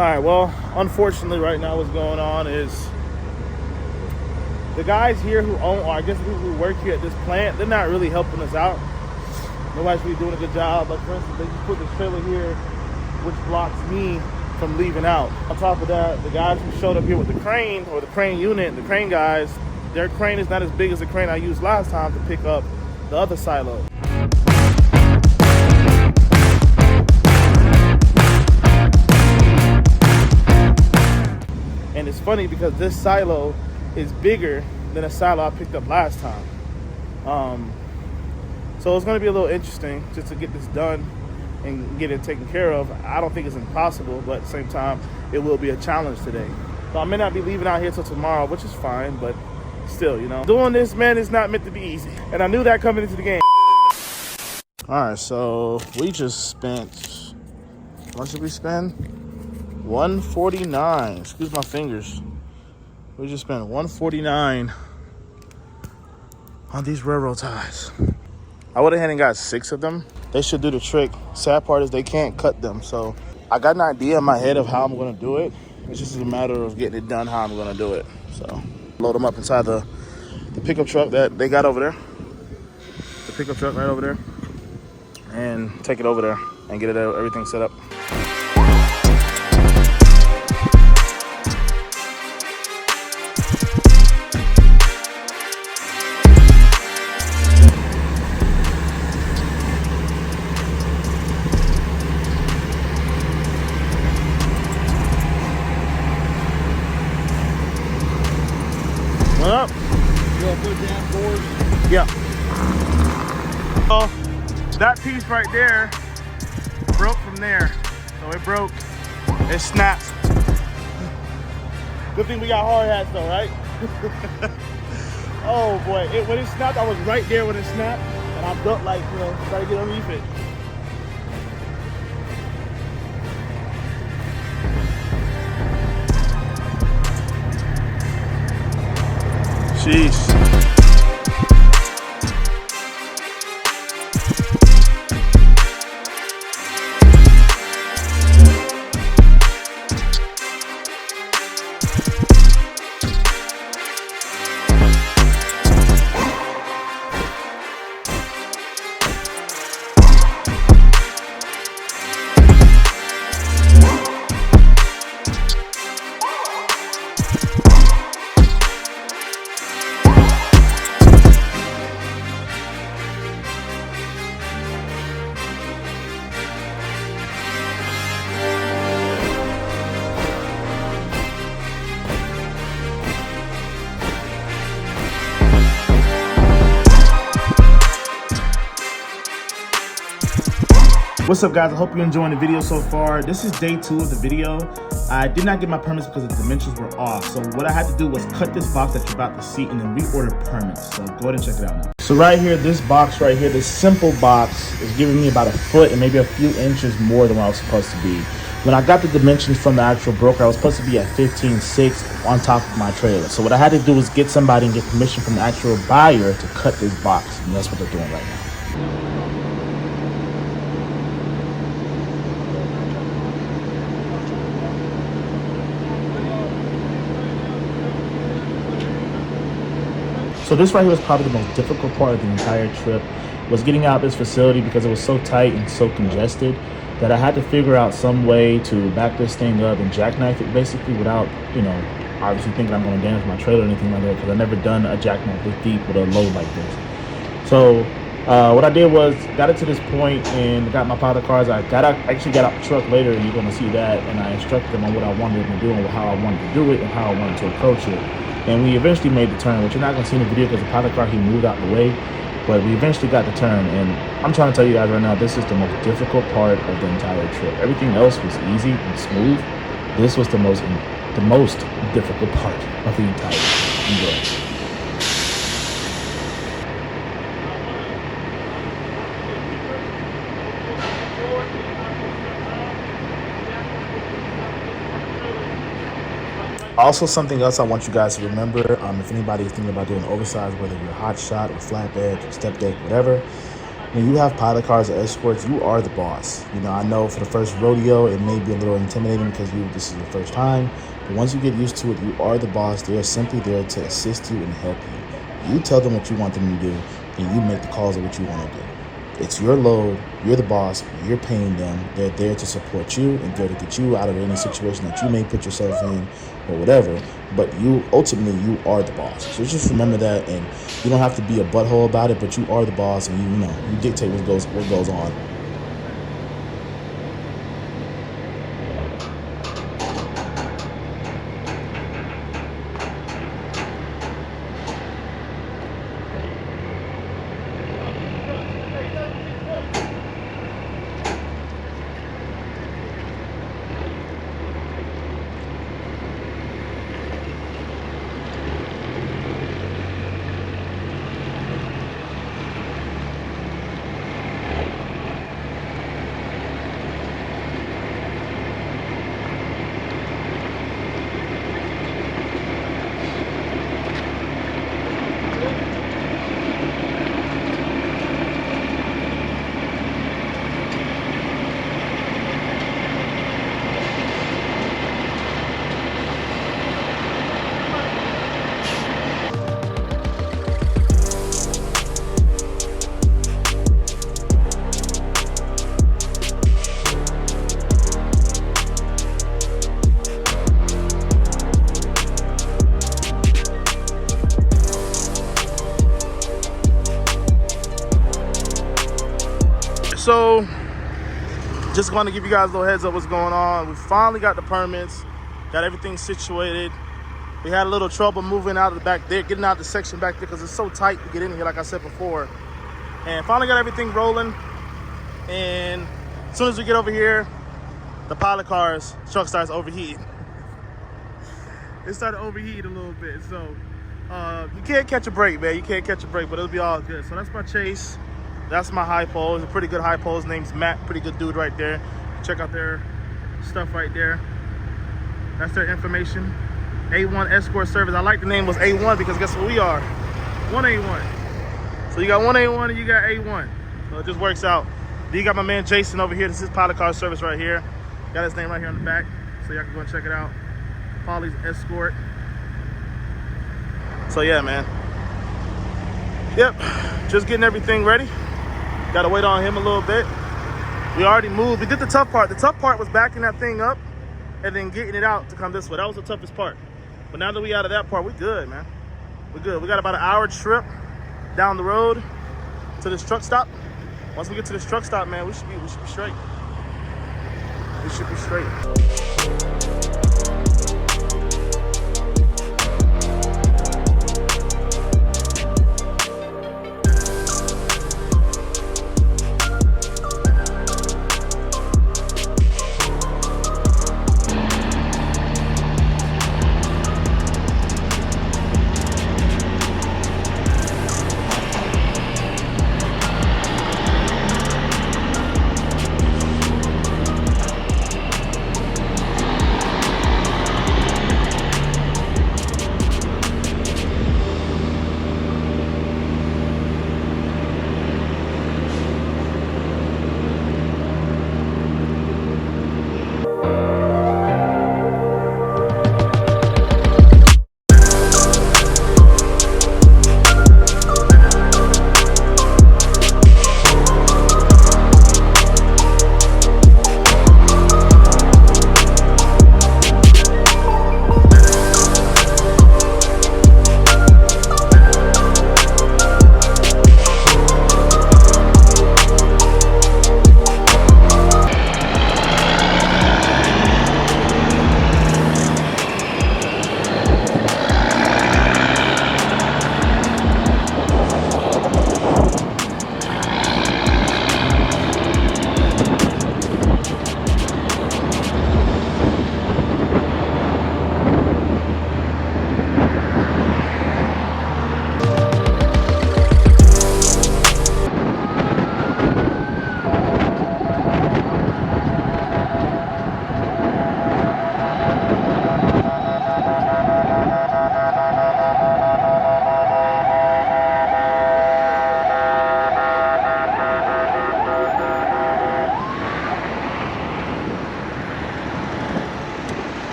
right, well, unfortunately right now what's going on is the guys here who own, or I guess the people who work here at this plant, they're not really helping us out. Nobody's really doing a good job. Like, for instance, they just put the trailer here, which blocks me from leaving out. On top of that, the guys who showed up here with the crane, or the crane unit, the crane guys, their crane is not as big as the crane I used last time to pick up the other silo. And it's funny because this silo is bigger than a silo I picked up last time. So it's going to be a little interesting just to get this done and get it taken care of. I don't think it's impossible, but at the same time, it will be a challenge today. So I may not be leaving out here till tomorrow, which is fine, but still, you know, doing this, man, is not meant to be easy. And I knew that coming into the game. All right, so we just spent, what did we spend? $149. Excuse my fingers. We just spent $149 on these railroad ties. I went ahead and got 6 of them. They should do the trick. Sad part is they can't cut them. So I got an idea in my head of how I'm gonna do it. It's just a matter of getting it done how I'm gonna do it. So load them up inside the pickup truck that they got over there. The pickup truck right over there. And take it over there and get everything set up. What up? You got good damn boards? Yeah. So that piece right there broke from there. So it broke. It snapped. Good thing we got hard hats though, right? Oh boy. When it snapped, I was right there when it snapped. And I built like, you know, try to get underneath it. Jeez. What's up guys, I hope you're enjoying the video so far. This is day 2 of the video. I did not get my permits because the dimensions were off. So what I had to do was cut this box that you're about to see and then reorder permits. So go ahead and check it out now. So right here, this box right here, this simple box is giving me about a foot and maybe a few inches more than what I was supposed to be. When I got the dimensions from the actual broker, I was supposed to be at 15.6 on top of my trailer. So what I had to do was get somebody and get permission from the actual buyer to cut this box. And that's what they're doing right now. So this right here was probably the most difficult part of the entire trip, was getting out this facility because it was so tight and so congested that I had to figure out some way to back this thing up and jackknife it basically without, you know, obviously thinking I'm going to damage my trailer or anything like that, because I've never done a jackknife this deep with a load like this. So what I did was got it to this point and got my powder cards. I actually got out the truck later, and you're going to see that, and I instructed them on what I wanted them to do and how I wanted to do it and how I wanted to approach it. And we eventually made the turn, which you're not going to see in the video because the powder car, he moved out the way. But we eventually got the turn, and I'm trying to tell you guys right now, this is the most difficult part of the entire trip. Everything else was easy and smooth. This was the most difficult part of the entire trip. Enjoy. Also, something else I want you guys to remember, if anybody is thinking about doing oversized, whether you're hot shot or flatbed or step deck, whatever, when you have pilot cars or escorts, you are the boss. You know, I know for the first rodeo, it may be a little intimidating because this is your first time. But once you get used to it, you are the boss. They are simply there to assist you and help you. You tell them what you want them to do, and you make the calls of what you want to do. It's your load. You're the boss. You're paying them. They're there to support you and there to get you out of any situation that you may put yourself in or whatever. But you ultimately, you are the boss. So just remember that, and you don't have to be a butthole about it. But you are the boss, and you dictate what goes on. So, just going to give you guys a little heads up what's going on. We finally got the permits, got everything situated. We had a little trouble moving out of the back there, getting out the section back there because it's so tight to get in here, like I said before. And finally got everything rolling. And as soon as we get over here, the pilot car's truck starts overheating. It started overheating a little bit. So, you can't catch a break, man. You can't catch a break, but it'll be all good. So that's my Chase. That's my high pole. It's a pretty good high pole. His name's Matt. Pretty good dude right there. Check out their stuff right there. That's their information. A1 Escort Service. I like the name was A1 because guess what we are? 1A1. So you got 1A1 and you got A1. So it just works out. Then you got my man Jason over here. This is pilot car service right here. Got his name right here on the back. So y'all can go and check it out. Polly's Escort. So yeah, man. Yep. Just getting everything ready. Got to wait on him a little bit. We already moved. We did the tough part. The tough part was backing that thing up and then getting it out to come this way. That was the toughest part. But now that we out of that part, we good, man. We're good. We got about an hour trip down the road to this truck stop. Once we get to this truck stop, man, we should be straight. We should be straight.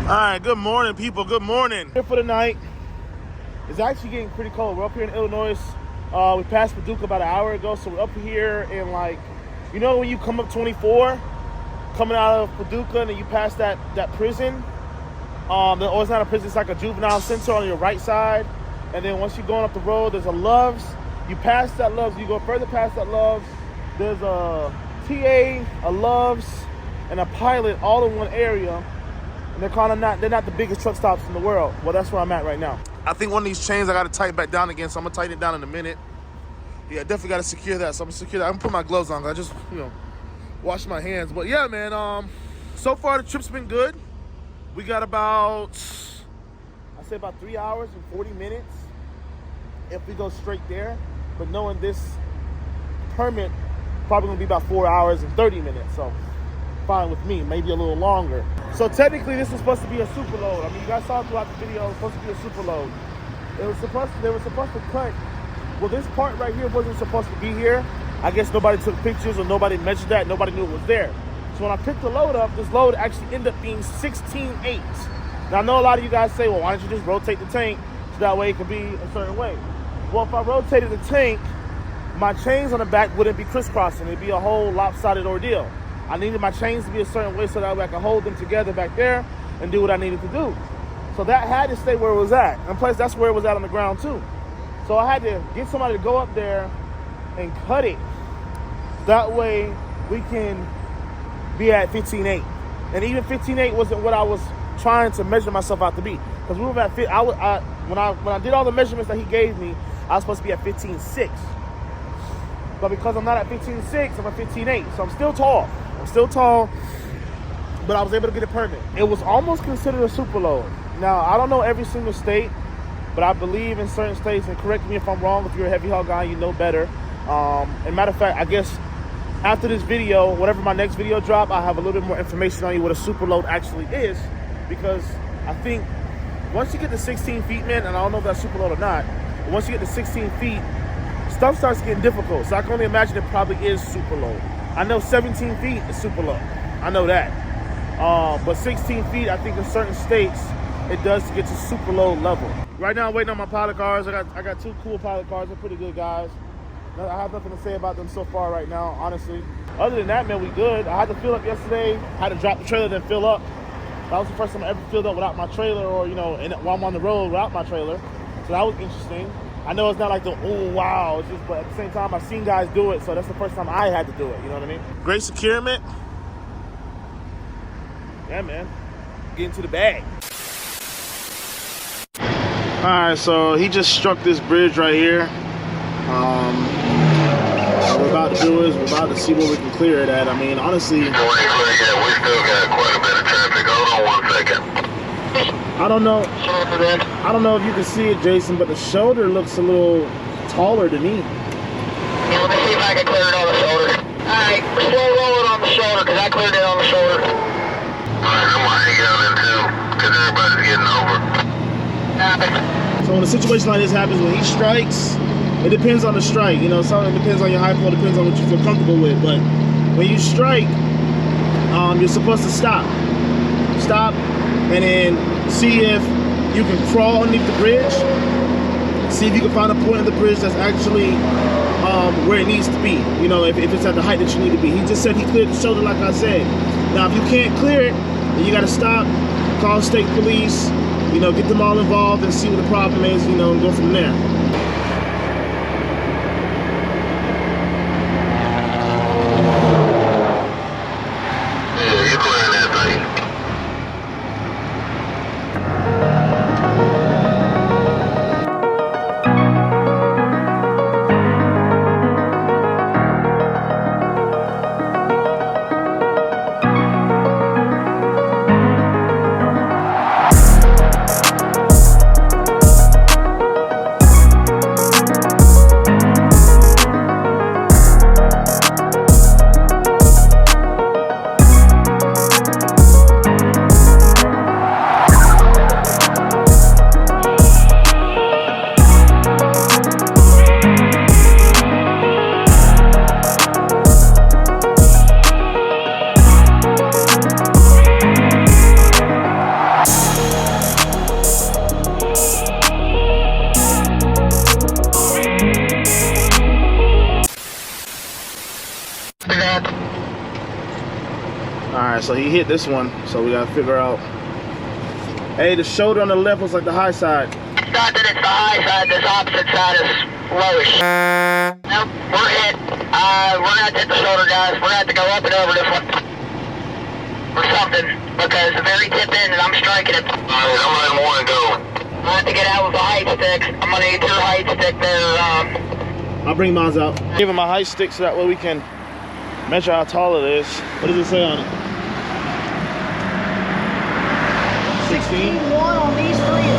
All right, good morning, people. Good morning. Here for the night. It's actually getting pretty cold. We're up here in Illinois. We passed Paducah about an hour ago, so we're up here in, like, you know when you come up 24, coming out of Paducah, and then you pass that prison. Or it's not a prison, it's like a juvenile center on your right side. And then once you're going up the road, there's a Love's. You pass that Love's, you go further past that Love's. There's a TA, a Love's, and a Pilot all in one area. And they're not the biggest truck stops in the world. Well, that's where I'm at right now. I think one of these chains I gotta tighten back down again, so I'm gonna tighten it down in a minute. Yeah, definitely gotta secure that. So I'm gonna secure that. I'm gonna put my gloves on, 'cause I just, wash my hands. But yeah, man, so far the trip's been good. We got about 3 hours and 40 minutes if we go straight there. But knowing this permit, probably gonna be about 4 hours and 30 minutes. So fine with me, maybe a little longer. So technically this was supposed to be a super load. I mean, you guys saw throughout the video, it was supposed to be a super load. They were supposed to cut. Well, this part right here wasn't supposed to be here. I guess nobody took pictures or nobody measured that. Nobody knew it was there. So when I picked the load up, this load actually ended up being 16.8. Now I know a lot of you guys say, well, why don't you just rotate the tank so that way it could be a certain way? Well, if I rotated the tank, my chains on the back wouldn't be crisscrossing. It'd be a whole lopsided ordeal. I needed my chains to be a certain way so that way I could hold them together back there and do what I needed to do. So that had to stay where it was at. And plus, that's where it was at on the ground too. So I had to get somebody to go up there and cut it. That way we can be at 15.8. And even 15.8 wasn't what I was trying to measure myself out to be. Because we were at, when I did all the measurements that he gave me, I was supposed to be at 15.6. But because I'm not at 15.6, I'm at 15.8. So I'm still tall. But I was able to get a permit. It was almost considered a super load. Now, I don't know every single state, but I believe in certain states, and correct me if I'm wrong, if you're a heavy haul guy, you know better. And matter of fact, I guess after this video, whatever my next video drop, I'll have a little bit more information on you what a super load actually is. Because I think once you get to 16 feet, man, and I don't know if that's super load or not, but once you get to 16 feet, stuff starts getting difficult. So I can only imagine it probably is super load. I know 17 feet is super load. I know that. But 16 feet, I think in certain states, it does get to super low level. Right now I'm waiting on my pilot cars. I got two cool pilot cars. They're pretty good guys. I have nothing to say about them so far right now, honestly. Other than that, man, we good. I had to fill up yesterday. I had to drop the trailer, then fill up. That was the first time I ever filled up without my trailer, or, while I'm on the road without my trailer. So that was interesting. I know it's not like oh wow, it's just, but at the same time I've seen guys do it, so that's the first time I had to do it, you know what I mean? Great securement. Yeah, man. Get into the bag. Alright, so he just struck this bridge right here. What we're about to do is we're about to see where we can clear it at. I mean, honestly, Yeah, we still got quite a bit of traffic. Hold on 1 second. I don't know if you can see it, Jason, but the shoulder looks a little taller to me. Yeah, let me see if I can clear it on the shoulder. Alright, we're still rolling on the shoulder because I cleared it on the shoulder. Alright, I'm gonna hang out in too because everybody's getting over. So when a situation like this happens, when he strikes, it depends on the strike. Something depends on your hypo, depends on what you feel comfortable with. But when you strike, you're supposed to stop, and then see if you can crawl underneath the bridge. See if you can find a point of the bridge that's actually where it needs to be. If it's at the height that you need to be. He just said he cleared the shoulder, like I said. Now, if you can't clear it, then you got to stop, call state police, get them all involved and see what the problem is, and go from there. Yeah, you're clearing that thing. right, so he hit this one, so we gotta figure out. Hey, the shoulder on the left was like the high side. It's not that it's the high side, this opposite side is lowish. Nope, we're hit. We're gonna have to hit the shoulder, guys. We're gonna have to go up and over this one. Or something, because the very tip end and I'm striking it. Alright, I'm letting one go. I'll have to get out with a height stick. I'm gonna need your height stick there. I'll bring mine out. Give him my height stick so that way we can measure how tall it is. What does it say on it? 16-1 on these three.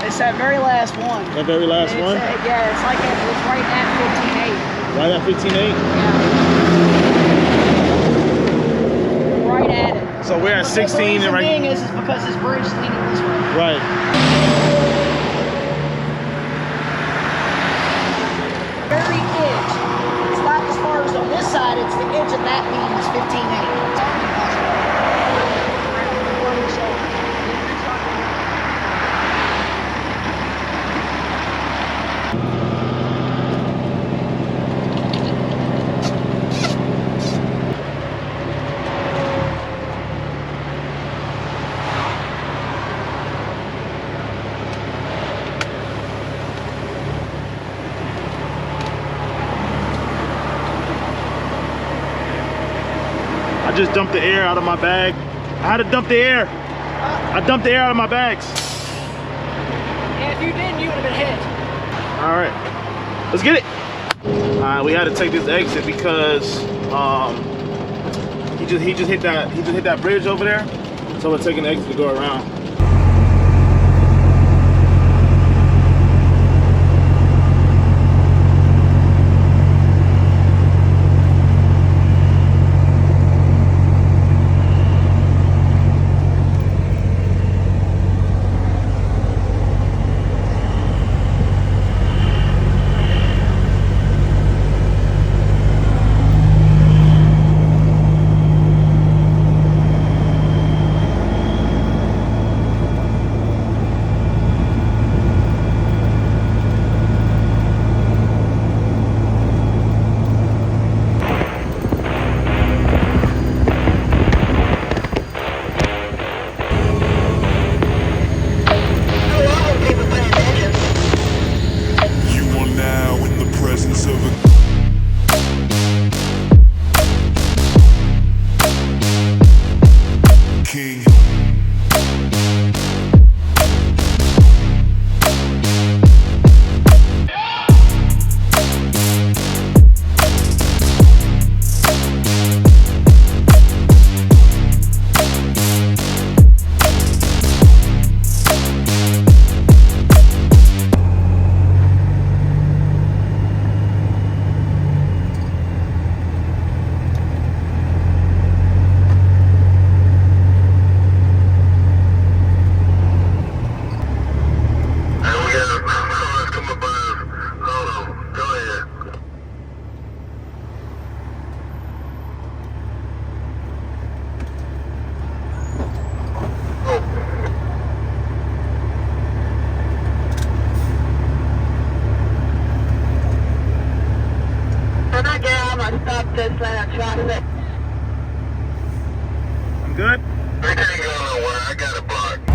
It's that very last one. It's that very last one. That very last one? Yeah, it's like it's right at 15.8. Right at 15.8? Yeah. Right at it. So we're at 16 and right. The thing is because this bridge is leaning this way. Right. Very edge. It's not as far as on this side. It's the edge of that beam is 15.8. I just dumped the air out of my bag. I had to dump the air. I dumped the air out of my bags. Yeah, if you didn't, you would have been hit. All right, let's get it. All right, we had to take this exit because he just hit that bridge over there. So we're taking the exit to go around. This line of traffic. I'm good? We can't go nowhere. I got it blocked.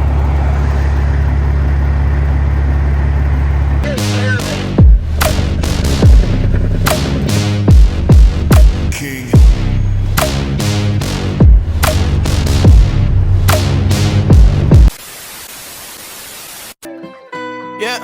King. Yeah.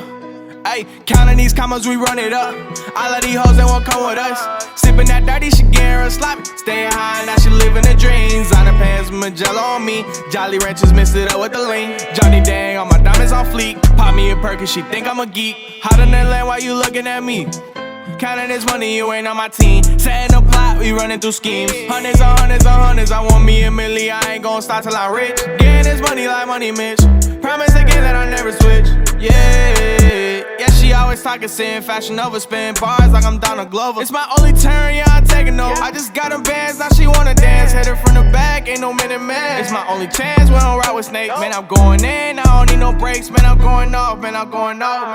Hey, counting these commas, we run it up. All of these hoes that won't come with us. Sipping that dirty, she getting real sloppy. Staying high, now she living the dreams. On the pants, Magello on me. Jolly Ranchers mixed it up with the lean. Johnny Dang, all my diamonds on fleek. Pop me a perk and she think I'm a geek. Hot in that land while you looking at me. Counting this money, you ain't on my team. Setting a plot, we running through schemes. Hundreds on hundreds on hundreds, I want me a million. I ain't gon' stop till I'm rich. Getting this money like Money Mitch. Promise again that I never switch. Yeah, yeah, she always talking sin. Fashion over, spin bars like I'm Donald Glover. It's my only turn, yeah, I'm taking over. I just got them bands, now she wanna dance. Hit her from the back, ain't no minute man. It's my only chance, we don't ride with snakes. Man, I'm going in, I don't need no breaks. Man, I'm going off, man, I'm going off.